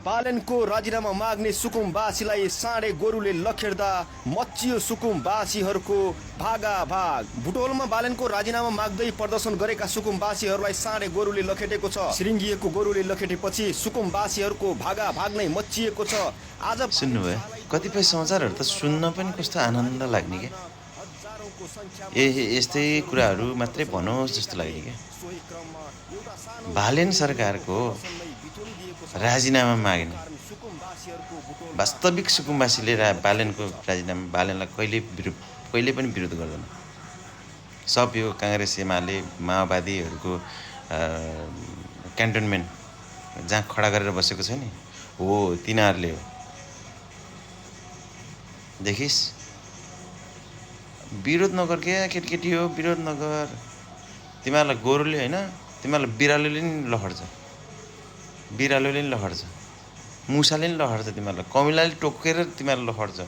बालनको राजीनामा माग्ने सुकुमवासीलाई साँडे गोरुले लखेड्दा मचियो सुकुमवासीहरूको भागाभाग। बुटवलमा बालनको राजीनामा माग्दै प्रदर्शन गरेका सुकुमवासीहरूलाई साँडे गोरुले लखेटेको छ। श्रृङ्गिएको गोरुले लखेटेपछि सुकुमवासीहरूको भागाभाग नै मचिएको छ। आज सुन्नुभयो कतिपय समाचारहरू त सुन्न पनि कस्तो आनन्द लाग्ने क्या। यस्तै कुराहरू मात्रै भनोस् जस्तो लाग्ने क्या। बालेन सरकारको राजीनामा माग्ने वास्तविक सुकुमवासीले बालेनको राजीनामा बालेनलाई कहिले पनि विरोध गर्दैन। सब यो काङ्ग्रेस एमाले माओवादीहरूको क्यान्टोनमेन्ट जहाँ खडा गरेर बसेको छ नि हो तिनीहरूले हो। देखिस् विरोध नगर क्या केटी हो, विरोध नगर। तिमीहरूलाई गोरुले होइन तिमीहरूलाई बिरालोले नि लखड्छ, बिरालोले नि लखड्छ, मुसाले नि लखड्छ, तिमीहरूलाई कमिलाले टोकेर तिमीहरूलाई लखड्छ।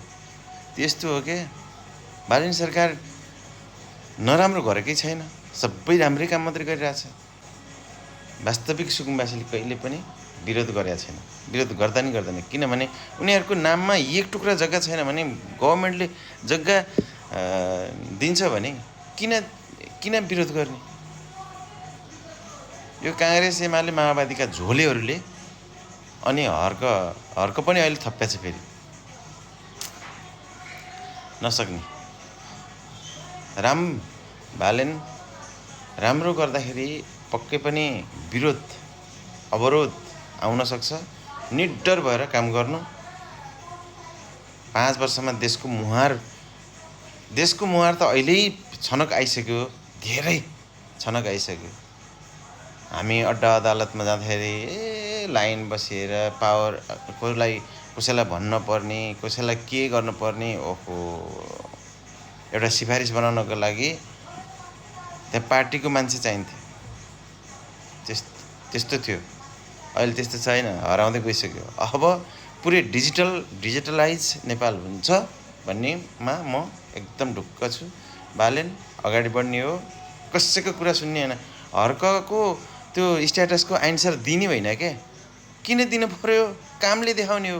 त्यस्तो हो क्या। बालेन सरकार नराम्रो गरेकै छैन, सबै राम्रै काम मात्रै गरिरहेछ। वास्तविक सुकुमवासीले कहिले पनि विरोध गरेका छैन, विरोध गर्दा नि गर्दैन। किनभने उनीहरूको नाममा एक टुक्रा जग्गा छैन भने गभर्मेन्टले जग्गा दिन्छ भने किन विरोध गर्ने। यो काङ्ग्रेस एमाले माओवादीका झोलेहरूले अनि हर्क पनि अहिले थप्या छ। फेरि नसक्ने बालेन राम्रो गर्दाखेरि पक्कै पनि विरोध अवरोध आउन सक्छ। निडर भएर काम गर्नु। 5 वर्षमा देशको मुहार त अहिल्यै छनक आइसक्यो, धेरै छनक आइसक्यो। हामी अड्डा अदालतमा जाँदाखेरि लाइन बसेर पावर कसैलाई भन्न पर्ने, कसैलाई के गर्नुपर्ने, ओहो एउटा सिफारिस बनाउनको लागि त्यहाँ पार्टीको मान्छे चाहिन्थ्यो। त्यस्तो थियो। अहिले त्यस्तो छैन, हराउँदै गइसक्यो। अब पुरै डिजिटलाइज नेपाल हुन्छ भन्नेमा म एकदम ढुक्क छु। बालेन अगाडि बढ्ने हो, कसैको कुरा सुन्ने होइन। हर्कको त्यो स्ट्याटसको आन्सर दिने होइन क्या। किन दिनु पर्यो? कामले देखाउने हो।